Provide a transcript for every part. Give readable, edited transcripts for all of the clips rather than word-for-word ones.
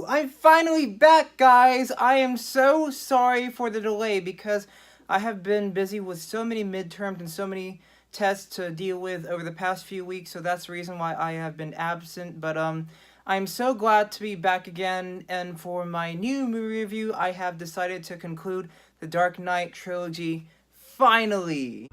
Woo! I'm finally back, guys! I am so sorry for the delay because I have been busy with so many midterms and so many tests to deal with over the past few weeks, so that's the reason why I have been absent. But I'm so glad to be back again, and for my new movie review, I have decided to conclude the Dark Knight Trilogy finally!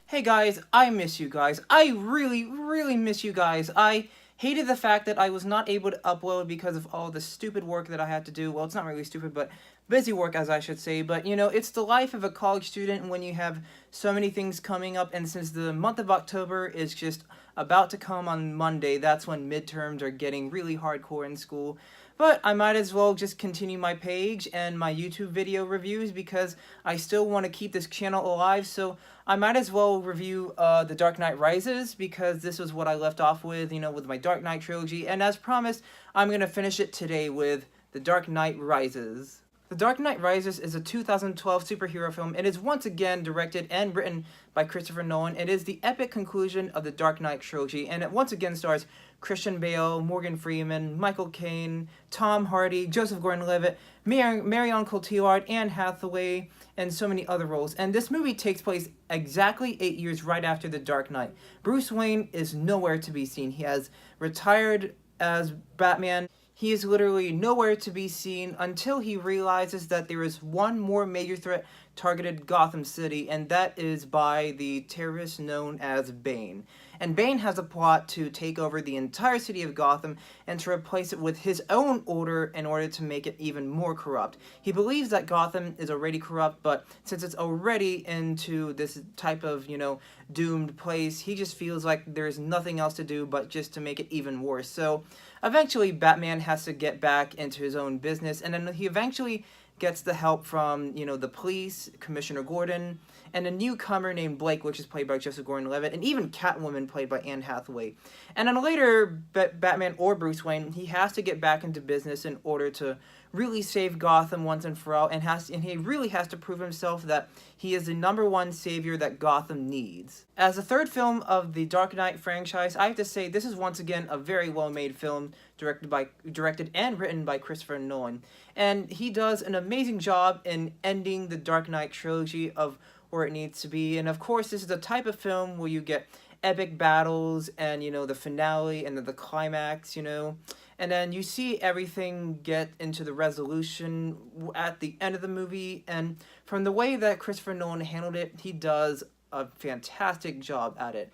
Hey guys, I miss you guys. I really miss you guys. I hated the fact that I was not able to upload because of all the stupid work that I had to do. Well, it's not really stupid, but busy work, as I should say. But, you know, it's the life of a college student when you have so many things coming up. And since the month of October is just about to come on Monday, that's when midterms are getting really hardcore in school. But I might as well just continue my page and my YouTube video reviews because I still want to keep this channel alive. So I might as well review The Dark Knight Rises because this was what I left off with, you know, with my Dark Knight trilogy. And as promised, I'm going to finish it today with The Dark Knight Rises. The Dark Knight Rises is a 2012 superhero film. It is once again directed and written by Christopher Nolan. It is the epic conclusion of the Dark Knight trilogy, and it once again stars Christian Bale, Morgan Freeman, Michael Caine, Tom Hardy, Joseph Gordon-Levitt, Marion Cotillard, Anne Hathaway, and so many other roles. And this movie takes place exactly 8 years right after The Dark Knight. Bruce Wayne is nowhere to be seen. He has retired as Batman. He is literally nowhere to be seen until he realizes that there is one more major threat targeted Gotham City, and that is by the terrorist known as Bane. And Bane has a plot to take over the entire city of Gotham and to replace it with his own order in order to make it even more corrupt. He believes that Gotham is already corrupt, but since it's already into this type of, you know, doomed place, he just feels like there's nothing else to do but just to make it even worse. So eventually Batman has to get back into his own business, and then he eventually gets the help from, you know, the police, Commissioner Gordon, and a newcomer named Blake, which is played by Joseph Gordon-Levitt, and even Catwoman, played by Anne Hathaway. And then later, Batman or Bruce Wayne, he has to get back into business in order to really save Gotham once and for all, and he really has to prove himself that he is the #1 savior that Gotham needs. As the third film of the Dark Knight franchise, I have to say this is once again a very well-made film directed and written by Christopher Nolan. And he does an amazing job in ending the Dark Knight trilogy of where it needs to be. And of course, this is the type of film where you get epic battles and, you know, the finale and then the climax, you know. And then you see everything get into the resolution at the end of the movie. And from the way that Christopher Nolan handled it, he does a fantastic job at it.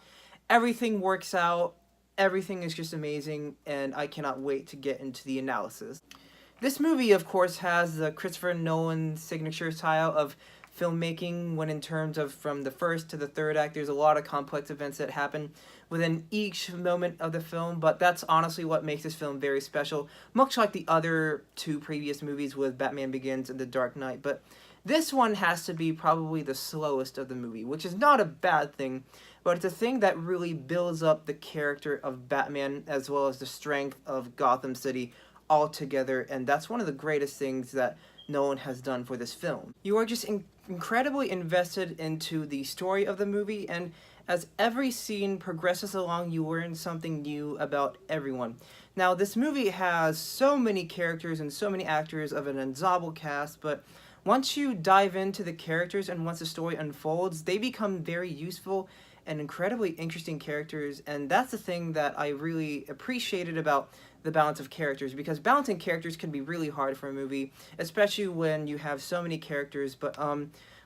Everything works out. Everything is just amazing. And I cannot wait to get into the analysis. This movie, of course, has the Christopher Nolan signature style of filmmaking when in terms of from the first to the third act, there's a lot of complex events that happen within each moment of the film, but that's honestly what makes this film very special, much like the other two previous movies with Batman Begins and The Dark Knight. But this one has to be probably the slowest of the movie, which is not a bad thing, but it's a thing that really builds up the character of Batman as well as the strength of Gotham City altogether, and that's one of the greatest things that Nolan has done for this film. You are just incredibly invested into the story of the movie, and as every scene progresses along, you learn something new about everyone. Now, this movie has so many characters and so many actors of an ensemble cast, but once you dive into the characters and once the story unfolds, they become very useful and incredibly interesting characters, and that's the thing that I really appreciated about the balance of characters, because balancing characters can be really hard for a movie, especially when you have so many characters. But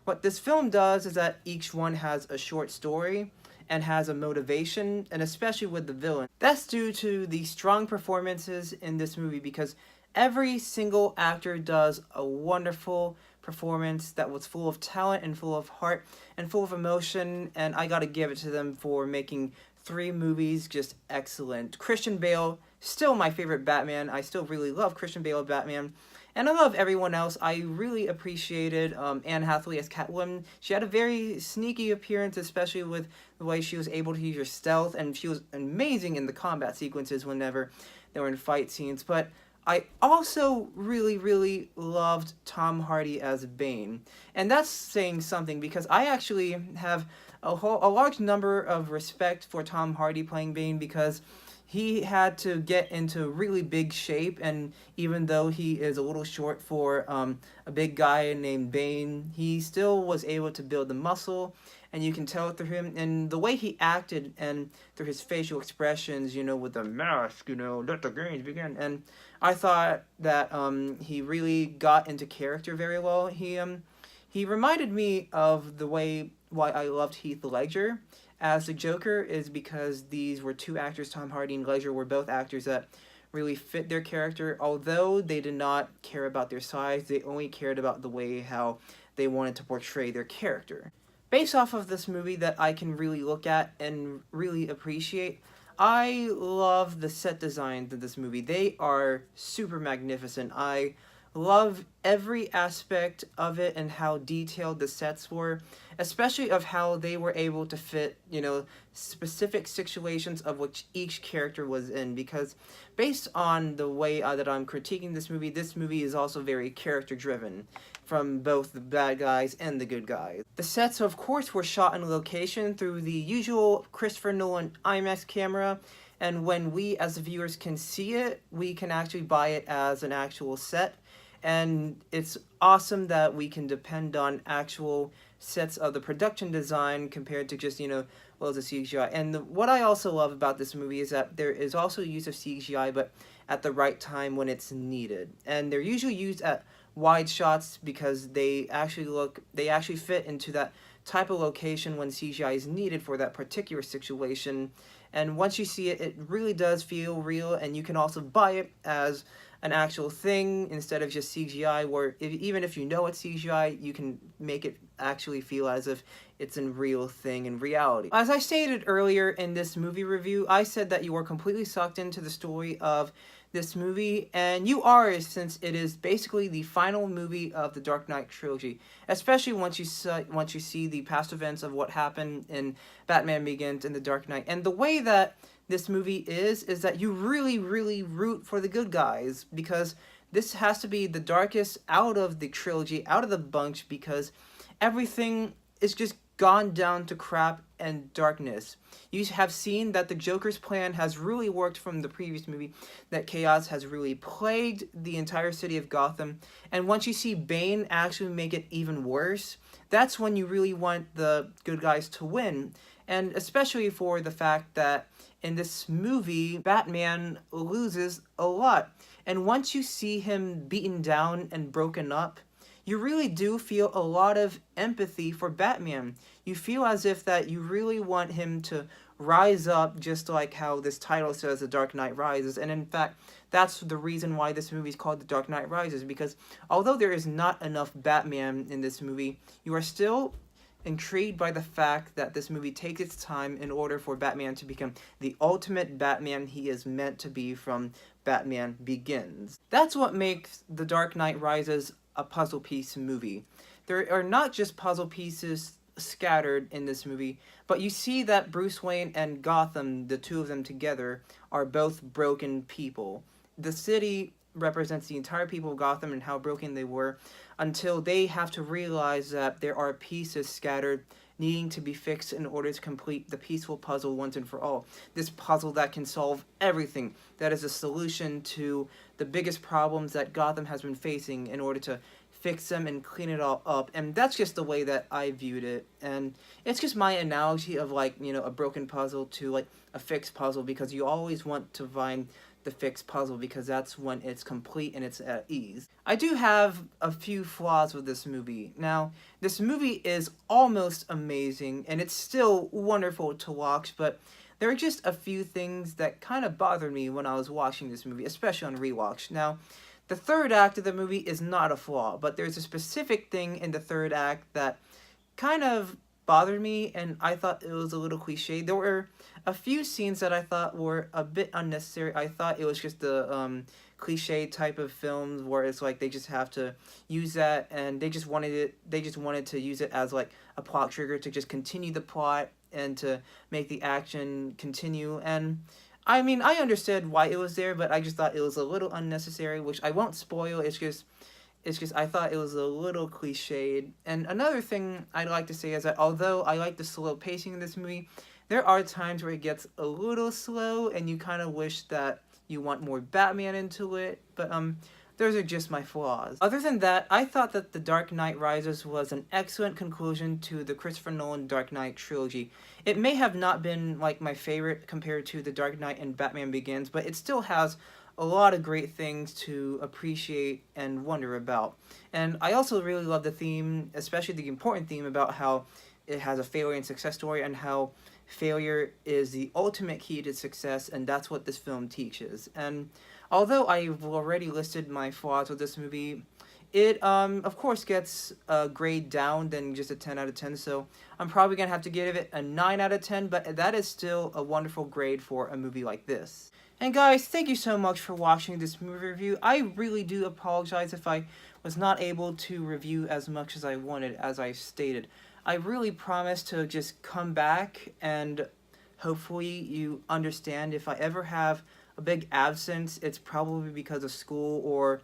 what this film does is that each one has a short story and has a motivation, and especially with the villain. That's due to the strong performances in this movie, because every single actor does a wonderful performance that was full of talent and full of heart and full of emotion, and I gotta give it to them for making 3 movies just excellent. Christian Bale, still my favorite Batman. I still really love Christian Bale Batman. And I love everyone else. I really appreciated Anne Hathaway as Catwoman. She had a very sneaky appearance, especially with the way she was able to use her stealth, and she was amazing in the combat sequences whenever they were in fight scenes. But I also really loved Tom Hardy as Bane. And that's saying something because I actually have a large number of respect for Tom Hardy playing Bane because he had to get into really big shape, and even though he is a little short for a big guy named Bane, he still was able to build the muscle, and you can tell through him and the way he acted and through his facial expressions, with the mask, let the games begin. And I thought that he really got into character very well. He reminded me of the way why I loved Heath Ledger as the Joker is because these were two actors, Tom Hardy and Ledger, were both actors that really fit their character. Although they did not care about their size, they only cared about the way how they wanted to portray their character. Based off of this movie that I can really look at and really appreciate, I love the set designs of this movie. They are super magnificent. I love every aspect of it and how detailed the sets were, especially of how they were able to fit, specific situations of which each character was in. Because based on the way that I'm critiquing this movie is also very character driven from both the bad guys and the good guys. The sets, of course, were shot in location through the usual Christopher Nolan IMAX camera, and when we as the viewers can see it, we can actually buy it as an actual set. And it's awesome that we can depend on actual sets of the production design compared to just, the CGI. And what I also love about this movie is that there is also use of CGI, but at the right time when it's needed. And they're usually used at wide shots because they actually fit into that type of location when CGI is needed for that particular situation. And once you see it, it really does feel real, and you can also buy it as an actual thing instead of just CGI, where even if you know it's CGI, you can make it actually feel as if it's a real thing in reality. As I stated earlier in this movie review, I said that you were completely sucked into the story of this movie, and you are, since it is basically the final movie of the Dark Knight Trilogy, especially once you see the past events of what happened in Batman Begins and the Dark Knight. And the way that this movie is that you really root for the good guys, because this has to be the darkest out of the trilogy, out of the bunch, because everything is just gone down to crap and darkness. You have seen that the Joker's plan has really worked from the previous movie, that chaos has really plagued the entire city of Gotham, and once you see Bane actually make it even worse, that's when you really want the good guys to win. And especially for the fact that in this movie, Batman loses a lot. And once you see him beaten down and broken up, you really do feel a lot of empathy for Batman. You feel as if that you really want him to rise up, just like how this title says, The Dark Knight Rises. And in fact, that's the reason why this movie is called The Dark Knight Rises, because although there is not enough Batman in this movie, you are still intrigued by the fact that this movie takes its time in order for Batman to become the ultimate Batman he is meant to be from Batman Begins. That's what makes The Dark Knight Rises a puzzle piece movie. There are not just puzzle pieces scattered in this movie, but you see that Bruce Wayne and Gotham, the two of them together, are both broken people. The city represents the entire people of Gotham and how broken they were, until they have to realize that there are pieces scattered needing to be fixed in order to complete the peaceful puzzle once and for all. This puzzle that can solve everything, that is a solution to the biggest problems that Gotham has been facing in order to fix them and clean it all up. And that's just the way that I viewed it. And it's just my analogy of, like, a broken puzzle to, like, a fixed puzzle, because you always want to find the fixed puzzle, because that's when it's complete and it's at ease. I do have a few flaws with this movie. Now, this movie is almost amazing, and it's still wonderful to watch, but there are just a few things that kind of bothered me when I was watching this movie, especially on rewatch. Now, the third act of the movie is not a flaw, but there's a specific thing in the third act that kind of bothered me, and I thought it was a little cliche. There were a few scenes that I thought were a bit unnecessary. I thought it was just the cliche type of films where it's like they just have to use that, and they just wanted to use it as like a plot trigger to just continue the plot and to make the action continue. And I mean, I understood why it was there, but I just thought it was a little unnecessary, which I won't spoil. It's just I thought it was a little cliched. And another thing I'd like to say is that although I like the slow pacing in this movie, there are times where it gets a little slow and you kind of wish that you want more Batman into it. But those are just my flaws. Other than that, I thought that The Dark Knight Rises was an excellent conclusion to the Christopher Nolan Dark Knight trilogy. It may have not been like my favorite compared to The Dark Knight and Batman Begins, but it still has a lot of great things to appreciate and wonder about. And I also really love the theme, especially the important theme about how it has a failure and success story, and how failure is the ultimate key to success, and that's what this film teaches. And although I've already listed my flaws with this movie, it of course gets a grade down than just a 10 out of 10, so I'm probably gonna have to give it a 9 out of 10, but that is still a wonderful grade for a movie like this. And guys, thank you so much for watching this movie review. I really do apologize if I was not able to review as much as I wanted, as I stated. I really promise to just come back, and hopefully you understand if I ever have a big absence, it's probably because of school or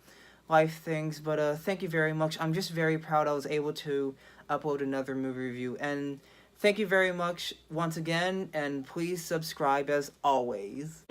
life things. But thank you very much. I'm just very proud I was able to upload another movie review. And thank you very much once again, and please subscribe as always.